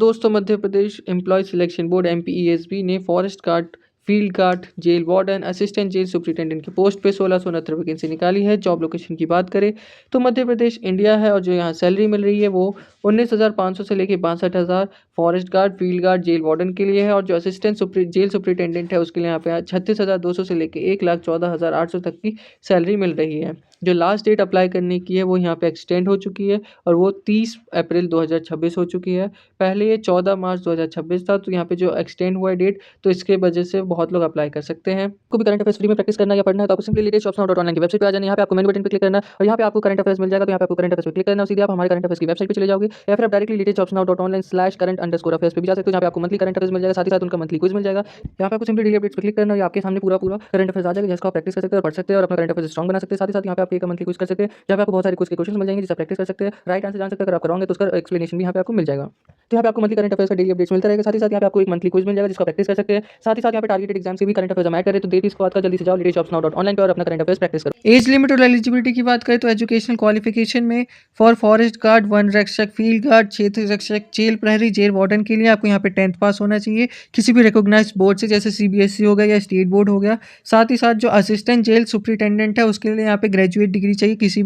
दोस्तों Madhya Pradesh employ selection board MPESB ने forest guard, field guard, jail warden, assistant jail superintendent की post पे 1669 vacancy निकाली है। जॉब लोकेशन की बात करें तो मध्य प्रदेश इंडिया है और जो यहाँ सैलरी मिल रही है वो 19,500 से लेकर 62,000 forest guard, field guard, jail warden के लिए है। और जो असिस्टेंट जेल सुपरिटेंडेंट है उसके लिए यहाँ पे 36,200 से लेकर 1,14,800 तक की सैलरी मिल रही है। जो लास्ट डेट अप्लाई करने की है वो यहाँ पे एक्सटेंड हो चुकी है और वो 30 अप्रैल 2026 हो चुकी है। पहले ये 14 मार्च 2026 था, तो यहाँ पे जो एक्सटेंड हुआ है डेट, तो इसके वजह से बहुत लोग अप्लाई कर सकते हैं। को भी करंट अफेयर्स फ्री में प्रैक्टिस करना या पढ़ना है तो आपको simply latest jobs now dot online की वेबसाइट पे आ जाना है। यहाँ पे आपको मेनू बटन पे क्लिक करना है और यहाँ पे आपको करंट अफेयर्स मिल जाएगा। तो यहाँ पे आपको करंट अफेयर्स पे क्लिक करना है, सीधे आप हमारे करंट अफेयर्स की वेबसाइट पे चले जाओगे या फिर आप directly latest jobs now dot online slash current underscore affairs पे भी जा सकते हो। यहाँ पे आपको मंथली करंट अफेयर्स मिल जाएगा, साथ ही साथ उनका मंथली क्विज मिल जाएगा। यहाँ पे आपको सिंपली डेली अपडेट्स पे क्लिक करना है, आपके सामने पूरा करंट अफेयर्स आ जाएगा, जिसको आप प्रैक्टिस कर सकते हैं और पढ़ सकते हैं और अपना करंट अफेयर्स स्ट्रॉन्ग बना सकते हैं। साथ ही साथ यहाँ पे आप एक मंथली क्विज कर सकते हैं, जहाँ पे आपको बहुत सारे क्विज के क्वेश्चन मिल जाएंगे, जिससे प्रैक्टिस कर सकते हैं, राइट आंसर जान सकते हैं। अगर आप करोगे तो उसका एक्सप्लेनेशन भी यहाँ पे आपको मिल जाएगा। तो यहाँ पे आपको मंथली करंट अफेयर्स का डेली अपडेट्स मिलता रहेगा। साथ ही साथ यहाँ पे आपको एक मंथली क्विज मिल जाएगा, जिसका प्रैक्टिस कर सकते हैं। साथ ही साथ यहाँ पे टारगेटेड एग्जाम्स के भी करंट अफेयर्स हम ऐड करें, तो देर इसके बाद का जल्दी से जाओ latest jobs now dot online पे और अपना करंट अफेयर्स प्रैक्टिस करो। एज लिमिट और एलिजिबिलिटी की बात करें तो एजुकेशनल क्वालिफिकेशन में फॉर फॉरेस्ट गार्ड, वन रक्षक, फील्ड गार्ड, क्षेत्र रक्षक, जेल प्रहरी, जेल वार्डन के लिए आपको यहाँ पे 10th पास होना चाहिए किसी भी रिकॉग्नाइज्ड बोर्ड से, जैसे सीबीएसई हो गया या स्टेट बोर्ड हो गया। साथ ही साथ जो असिस्टेंट जेल सुपरिटेंडेंट है उसके लिए यहाँ पे ग्रेजुएट डिग्री चाहिए, किसी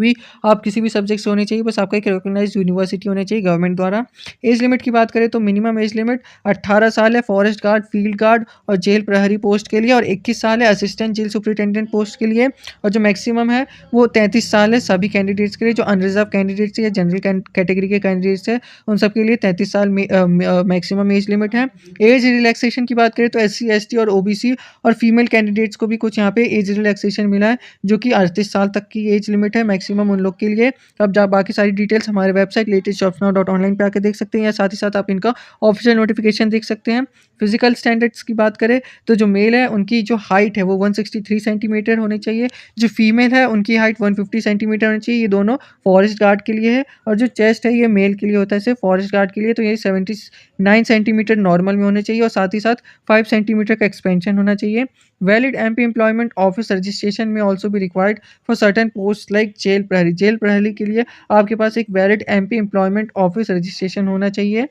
भी सब्जेक्ट से होनी चाहिए, बस आपका एक रिकॉग्नाइज्ड यूनिवर्सिटी होनी चाहिए गवर्नमेंट द्वारा। एज लिमिट की बात करें तो मिनिमम एज लिमिट 18 साल है फॉरेस्ट गार्ड, फील्ड गार्ड और जेल प्रहरी पोस्ट के लिए, और 21 साल है असिस्टेंट जेल सुपरिटेंडेंट पोस्ट के लिए, और जो मैक्सिमम है वो 33 साल है सभी कैंडिडेट्स के लिए। जो अनरिजर्व कैंडिडेट्स या जनरल कैटेगरी के कैंडिडेट्स है उन सब के लिए 33 साल मैक्सिमम एज लिमिट है। एज रिलैक्सेशन की बात करें तो SC ST और OBC और फीमेल कैंडिडेट्स को भी कुछ यहाँ पे एज रिलैक्सेशन मिला है, जो कि 38 साल तक की एज लिमिट है मैक्सिमम उन लोग के लिए। अब जब बाकी सारी डिटेल्स हमारे website latest jobs now dot online पे आके देख सकते हैं, या साथ ही साथ आप इनका ऑफिशियल नोटिफिकेशन देख सकते हैं। फिजिकल स्टैंडर्ड्स की बात करें तो जो मेल है उनकी जो हाइट है वो 163 सेंटीमीटर होनी चाहिए, जो फीमेल है उनकी हाइट 150 सेंटीमीटर होनी चाहिए। ये दोनों फॉरेस्ट गार्ड के लिए है, और जो चेस्ट है ये मेल के लिए होता है सिर्फ फॉरेस्ट गार्ड के लिए, तो ये 79 सेंटीमीटर नॉर्मल में होने चाहिए, और साथ ही साथ 5 सेंटीमीटर का एक्सपेंशन होना चाहिए। Valid MP employment office registration में ऑल्सो भी required for certain post like jail प्रहरी। जेल प्रहरी के लिए आपके पास एक valid MP employment office registration होना चाहिए।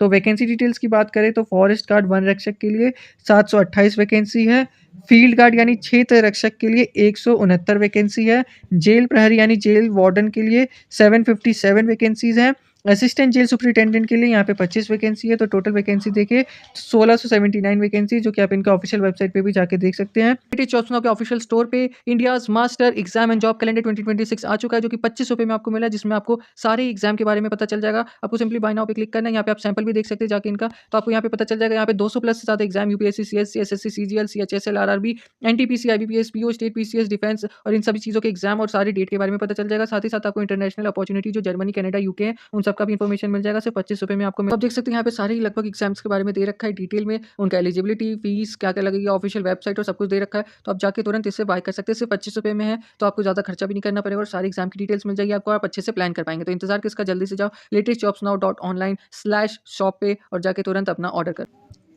तो वैकेंसी डिटेल्स की बात करें तो फॉरेस्ट गार्ड, वन रक्षक के लिए 728 वैकेंसी है, फील्ड गार्ड यानी क्षेत्र रक्षक के लिए 169 वैकेंसी है, जेल प्रहरी यानी जेल वार्डन के लिए 757 वैकेंसीज हैं, असिस्टेंट जेल सुपरिटेंडेंट के लिए यहाँ पे 25 वैकेंसी है। तो टोटल वैकेंसी देखिए 1679 वैकेंसी, जो कि आप इनका ऑफिशियल वेबसाइट पे भी जाके देख सकते हैं। लेटेस्ट जॉब्स नाउ के ऑफिशियल स्टोर पे India's master exam and job calendar 2026 आ चुका है, जो कि 25 रुपये में आपको मिला है, जिसमें आपको सारे एग्जाम के बारे में पता चल जाएगा। आपको सिंपली बाय नाउ पे क्लिक करना है, यहाँ पे आप सैंपल भी देख सकते हैं जाके इनका, तो आपको यहाँ पे पता चल जाएगा। यहाँ पे 200 प्लस से ज़्यादा exam UPSC, CSC, SSC, CGL, CHSL, RRB, NTPC, IBPS, PO, state PCS, defence और इन सभी चीज़ों के एग्जाम और सारी डेट के बारे में पता चल जाएगा। साथ ही साथ आपको इंटरनेशनल अपॉर्चुनिटी जो जर्मनी, कनाडा, UK है उन सबका भी इन्फॉर्मेशन मिल जाएगा सिर्फ 25 रुपये में आपको। आप देख सकते हैं यहाँ पे सारे लगभग एग्जाम्स के बारे में दे रखा है डिटेल में, उनका एलिजिबिलिटी, फीस क्या क्या लगेगी, ऑफिशियल वेबसाइट और सब कुछ दे रखा है। तो आप जाके तुरंत इससे बाय कर सकते हैं, सिर्फ 25 रुपये में है, तो आपको ज़्यादा खर्चा भी नहीं करना पड़ेगा और सारी एग्जाम की डिटेल्स मिल जाएगी आपको, आप अच्छे से प्लान कर पाएंगे। तो इंतजार किसका, जल्दी से जाओ latest jobs now dot online slash shop पे और जाके तुरंत अपना ऑर्डर कर।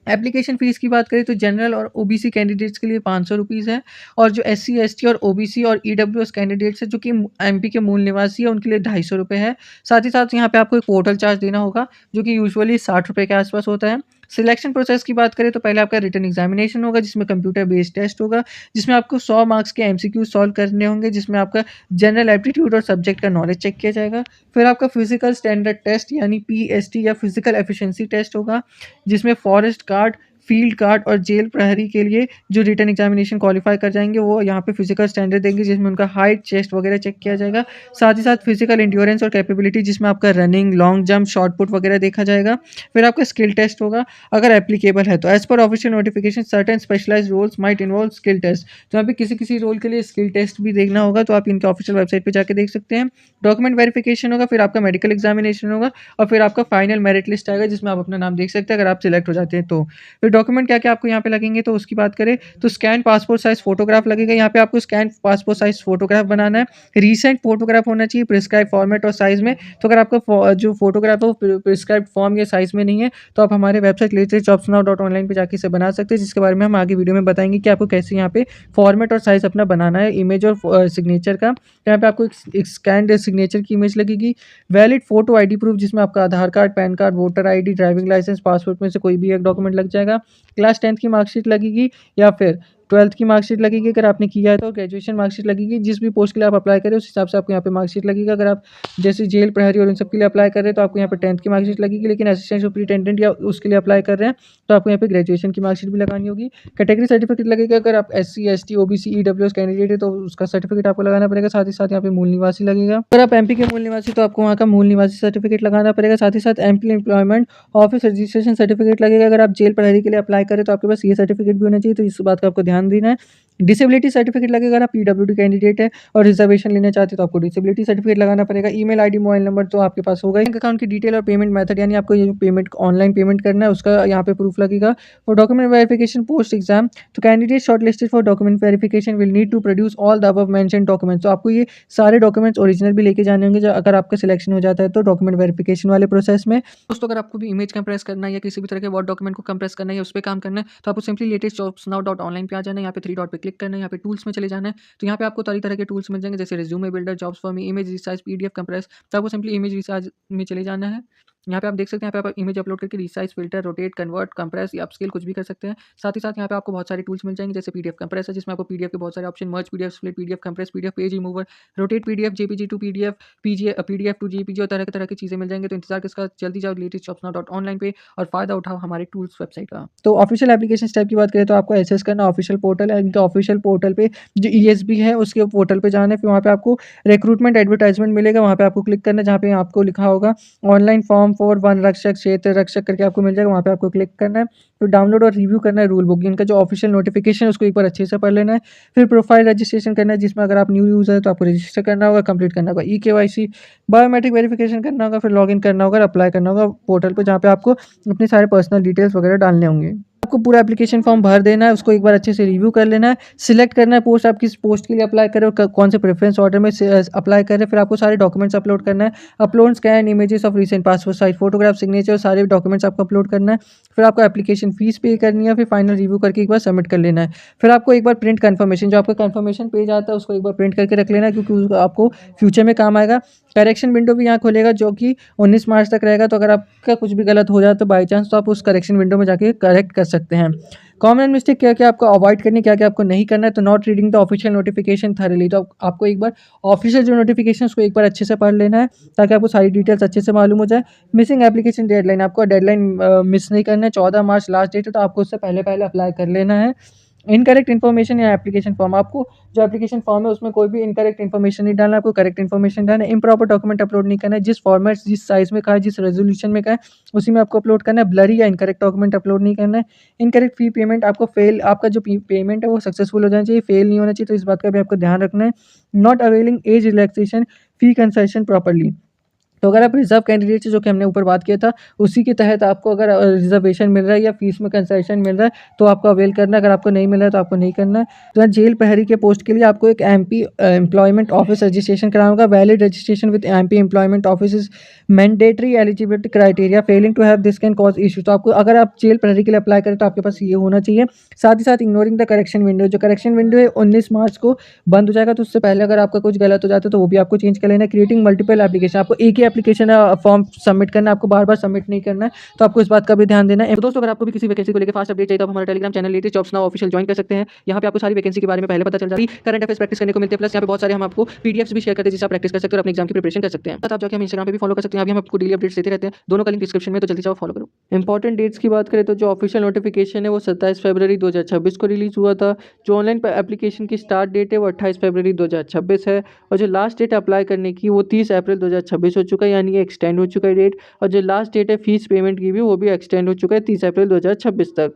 एप्लीकेशन फ़ीस की बात करें तो जनरल और OBC कैंडिडेट्स के लिए 500 रुपीज़ है, और जो SC ST और OBC और EWS कैंडिडेट्स है जो कि MP के मूल निवासी है उनके लिए 250 रुपये है। साथ ही साथ यहाँ पे आपको एक पोर्टल चार्ज देना होगा, जो कि यूजुअली 60 रुपये के आसपास होता है। सिलेक्शन प्रोसेस की बात करें तो पहले आपका रिटन एग्जामिनेशन होगा, जिसमें कंप्यूटर बेस्ड टेस्ट होगा, जिसमें आपको 100 मार्क्स के MCQ सॉल्व करने होंगे, जिसमें आपका जनरल एप्टीट्यूड और सब्जेक्ट का नॉलेज चेक किया जाएगा। फिर आपका फिजिकल स्टैंडर्ड टेस्ट यानी PST या फिजिकल एफिशिएंसी टेस्ट होगा, जिसमें फॉरेस्ट गार्ड, फील्ड गार्ड और जेल प्रहरी के लिए जो रिटन एग्जामिनेशन क्वालिफाई कर जाएंगे वो यहाँ पे फिजिकल स्टैंडर्ड देंगे, जिसमें उनका हाइट, चेस्ट वगैरह चेक किया जाएगा। साथ ही साथ फिजिकल इंड्योरेंस और कैपेबिलिटी, जिसमें आपका running, long jump, short put वगैरह देखा जाएगा। फिर आपका स्किल टेस्ट होगा अगर एप्लीकेबल है तो। As per official notification certain specialised roles might involve skill test, तो यहाँ पे किसी रोल के लिए स्किल टेस्ट भी देखना होगा, तो आप इनके ऑफिशियल वेबसाइट पर जाकर देख सकते हैं। डॉक्यूमेंट वेरिफिकेशन होगा, फिर आपका मेडिकल एग्जामिनेशन होगा, और फिर आपका फाइनल मेरिट लिस्ट आएगा, जिसमें आप अपना नाम देख सकते हैं अगर आप सिलेक्ट हो जाते हैं तो। फिर डॉक्यूमेंट क्या क्या आपको यहाँ पे लगेंगे, तो उसकी बात करें तो स्कैन पासपोर्ट साइज फोटोग्राफ लगेगा। यहाँ पे आपको स्कैन पासपोर्ट साइज फोटोग्राफ बनाना है, रीसेंट फोटोग्राफ होना चाहिए प्रिस्क्राइब फॉर्मेट और साइज में। तो अगर आपका जो फोटोग्राफ है वो प्रिस्क्राइब फॉर्म या साइज में नहीं है तो आप हमारे वेबसाइट latestjobsnow.online पे जाके इसे बना सकते हैं, जिसके बारे में हम आगे वीडियो में बताएंगे कि आपको कैसे यहाँ पे फॉर्मेट और साइज अपना बनाना है इमेज और सिग्नेचर का। यहाँ पे आपको एक स्कैंड सिग्नेचर की इमेज लगेगी, वैलिड फोटो आईडी प्रूफ जिसमें आपका Aadhaar card, PAN card, voter ID, driving licence, passport में से कोई भी एक डॉक्यूमेंट लग जाएगा, क्लास 10th की मार्कशीट लगेगी या फिर 12th की मार्कशीट लगेगी अगर आपने किया है तो, ग्रेजुएशन मार्कशीट लगेगी। जिस भी पोस्ट के लिए आप अप्लाई करें उस हिसाब से आपको यहाँ पे मार्कशीट लगेगा। अगर आप जैसे जेल प्रहरी और इन सब के लिए अप्लाई कर रहे हैं तो आपको यहाँ पे 10th की मार्कशीट लगेगी, लेकिन असिस्टेंट सुपरिटेंडेंट या उसके लिए अप्लाई कर रहे हैं तो आपको यहाँ पे ग्रेजुएशन की मार्कशीट भी लगानी होगी। कैटेगरी सर्टिफिकेट लगेगा, अगर आप SC ST OBC EWS candidate है तो उसका सर्टिफिकेट आपको लगाना पड़ेगा। साथ ही साथ यहाँ पे मूल निवासी लगेगा, अगर आप MP के मूल निवासी तो आपको वहाँ का मूल निवासी सर्टिफिकेट लगाना पड़ेगा। साथ ही साथ एम्प्लॉयमेंट ऑफिस रजिस्ट्रेशन सर्टिफिकेट लगेगा, अगर आप जेल प्रहरी के लिए अप्लाई करें तो आपके पास ये सर्टिफिकेट भी होना चाहिए, तो इस बात का आपको ध्यान देना है। डिसेबिलिटी सर्टिफिकेट लगेगा, अगर आप PWD कैंडिडेट है और रिजर्वेशन लेना चाहते हैं तो आपको डिसेबिलिटी सर्टिफिकेट लगाना पड़ेगा। ईमेल आईडी मोबाइल नंबर तो आपके पास होगा। बैंक अकाउंट की डिटेल और पेमेंट मेथड, यानी आपको ये जो पेमेंट ऑनलाइन पेमेंट करना है उसका यहाँ पे प्रूफ लगेगा। और डॉक्यूमेंट वेरिफिकेशन पोस्ट एग्जाम, तो candidate shortlisted for document verification will need to produce all the above mentioned documents. तो आपको ये सारे डॉक्यूमेंट्स ओरिजिनल भी लेके जाने होंगे जो अगर आपका सिलेक्शन हो जाता है तो डॉक्यूमेंट वेरिफिकेशन वाले प्रोसेस में। दोस्तों अगर आपको भी इमेज कंप्रेस करना है या किसी भी तरह के वर्ड डॉक्यूमेंट को कंप्रेस करना है या उस पर काम करना है तो आपको सिंपली latestjobsnow.online पे आ जाना है। यहाँ पे 3 डॉट पे क्लिक करना है, यहाँ पे टूल्स में चले जाना है। तो यहाँ पे आपको तरह के टूल्स मिल जाएंगे जैसे resume builder, jobs for me, image resize, PDF compress. तो आपको सिंपली इमेज रिसाइज में चले जाना है। यहाँ पे आप देख सकते हैं, यहाँ पे आप इमेज अपलोड करके resize, filter, rotate, convert, compress या अपस्केल कुछ भी कर सकते हैं। साथ ही साथ यहाँ पे आपको बहुत सारे टूल्स मिल जाएंगे जैसे PDF कंप्रेस है जिसमें आपको PDF के बहुत सारे option, merge PDF, split PDF, compress PDF, page remover, rotate PDF, JPG to PDF, PDF to JPG और तरह की चीज़ें मिल जाएंगे। तो इंतजार किसका, जल्दी जाओ latestjobsnow.online पे और फायदा उठाओ हमारे टूल्स वेबसाइट का। तो ऑफिशियल एप्लीकेशन स्टेप की बात करें तो आपको एक्सेस करना ऑफिशियल पोर्टल है, इनका ऑफिशियल पोर्टल पे जो ESB है उसके पोर्टल पे जाना है। फिर वहाँ पे आपको रिक्रूटमेंट एडवर्टाइजमेंट मिलेगा, वहाँ पे आपको क्लिक करना है जहाँ पे आपको लिखा होगा ऑनलाइन फॉर्म फॉर वन रक्षक क्षेत्र रक्षक करके आपको मिल जाएगा, वहाँ पे आपको क्लिक करना है। तो डाउनलोड और रिव्यू करना है रूल बुक, इनका जो ऑफिशियल नोटिफिकेशन है उसको एक बार अच्छे से पढ़ लेना है। फिर प्रोफाइल रजिस्ट्रेशन करना है जिसमें अगर आप न्यू यूज़र है तो आपको रजिस्टर करना होगा, कंप्लीट करना होगा EKYC, बायोमेट्रिक वेरिफिकेशन करना होगा, फिर लॉगिन करना होगा, अप्लाई करना होगा पोर्टल पर जहाँ पे आपको अपने सारे पर्सनल डिटेल्स वगैरह डालने होंगे। आपको पूरा एप्लीकेशन फॉर्म भर देना है, उसको एक बार अच्छे से रिव्यू कर लेना है, सिलेक्ट करना है पोस्ट, आप किस पोस्ट के लिए अप्लाई कर रहे हो, कौन से प्रेफरेंस ऑर्डर में अप्लाई कर रहे हैं। फिर आपको सारे डॉक्यूमेंट्स अपलोड करना है, upload scan images of recent passport size photograph, signature, सारे डॉक्यूमेंट्स आपको अपलोड करना है। फिर आपको एप्लीकेशन फीस पे करनी है, फिर फाइनल रिव्यू करके एक बार सबमिट कर लेना है। फिर आपको एक बार प्रिंट कन्फर्मेशन, जो आपका कन्फर्मेशन पेज आता है उसको एक बार प्रिंट करके रख लेना है क्योंकि आपको फ्यूचर में काम आएगा। करेक्शन विंडो भी यहाँ खोलेगा जो कि 19 मार्च तक रहेगा, तो अगर आपका कुछ भी गलत हो जाए तो बाई चांस तो आप उस करेक्शन विंडो में जाके करेक्ट कर सकते हैं। कॉमन मिस्टेक क्या क्या आपको अवॉइड करनी, क्या क्या आपको नहीं करना है, तो not reading the official notification thoroughly, तो आपको एक बार ऑफिशियल जो नोटिफिकेशन उसको एक बार अच्छे से पढ़ लेना है ताकि आपको सारी डिटेल्स अच्छे से मालूम हो जाए। मिसिंग एप्लीकेशन डेडलाइन, आपको डेडलाइन मिस नहीं करना है, 14 मार्च लास्ट डेट है तो आपको उससे पहले अप्लाई कर लेना है। इनकरेक्ट इन्फॉर्मेशन या एप्लीकेशन फॉर्म, आपको जो एप्लीकेशन फॉर्म है उसमें कोई भी इनकरेक्ट इन्फॉर्मेशन नहीं डालना, आपको करेक्ट इन्फॉर्मेशन डालना है। इम्प्रॉपर डॉक्यूमेंट अपलोड नहीं करना है, जिस फॉर्मेट जिस साइज में कहा है जिस रेजोल्यूशन में कहा है उसी में आपको अपलोड करना है। ब्लरी या इनकरेक्ट डॉक्यूमेंट अपलोड नहीं करना है। इनकरेक्ट फी पेमेंट, आपको फेल, आपका जो पेमेंट है वो सक्सेसफुल हो जाना चाहिए, फेल नहीं होना चाहिए, तो इस बात का भी आपको ध्यान रखना है। Not availing age relaxation fee concession properly, तो अगर आप रिजर्व कैंडिडेट से जो कि हमने ऊपर बात किया था उसी के तहत आपको अगर रिजर्वेशन मिल रहा है या फीस में कंसेशन मिल रहा है तो आपको अवेल करना है, अगर आपको नहीं मिल रहा है तो आपको नहीं करना है। तो जेल प्रहरी के पोस्ट के लिए आपको एक MP एम्प्लॉयमेंट ऑफिस रजिस्ट्रेशन कराना होगा। Valid registration with MP employment office is mandatory eligibility criteria, failing to have this can cause issue, तो आपको अगर आप जेल प्रहरी के लिए अप्लाई करें तो आपके पास ये होना चाहिए। साथ ही साथ इग्नोरिंग द करेक्शन विंडो, जो करेक्शन विंडो है 19 मार्च को बंद हो जाएगा, तो उससे पहले अगर आपका कुछ गलत हो जाता है तो वो भी आपको चेंज कर लेना है। क्रिएटिंग मल्टीपल एप्लीकेशन, आपको एक ही एप्लीकेशन फॉर्म सबमिट करना है, आपको बार बार सबमिट नहीं करना है, तो आपको इस बात का भी ध्यान देना है। तो दोस्तों अगर आपको भी किसी वैकेंसी को लेकर फास्ट अपडेट चाहिए तो आप हमारा Telegram channel latest jobs now official join कर सकते हैं। यहाँ पे आपको सारी वैकेंसी के बारे में पहले पता चल जाती है, करंट अफेयर्स प्रैक्टिस करने को मिलते हैं, प्लस यहाँ पे बहुत सारे हम आपको PDFs भी शेयर करते हैं जिससे आप प्रैक्टिस कर सकते हो और अपने एग्जाम की प्रिपरेशन कर सकते हैं। आप जाकर हम इंस्टाग्राम पे भी फॉलो कर सकते हैं, अभी हम आपको डेली अपडेट्स देते रहते हैं, दोनों का लिंक डिस्क्रिप्शन में, तो जल्दी जाओ फॉलो करो। इंपॉर्टेंट डेट्स की बात करें तो जो ऑफिशियल नोटिफिकेशन है वो 27 फरवरी 2026 को रिलीज हुआ था। जो ऑनलाइन एप्लीकेशन की स्टार्ट डेट है वो 28 फरवरी 2026 है, और जो लास्ट डेट अप्लाई करने की वो 30 अप्रैल 2026 हो चुका है, यानी एक्सटेंड हो चुका है डेट। और जो लास्ट डेट है फीस पेमेंट की भी वो भी एक्सटेंड हो चुका है 30 अप्रैल 2026 तक।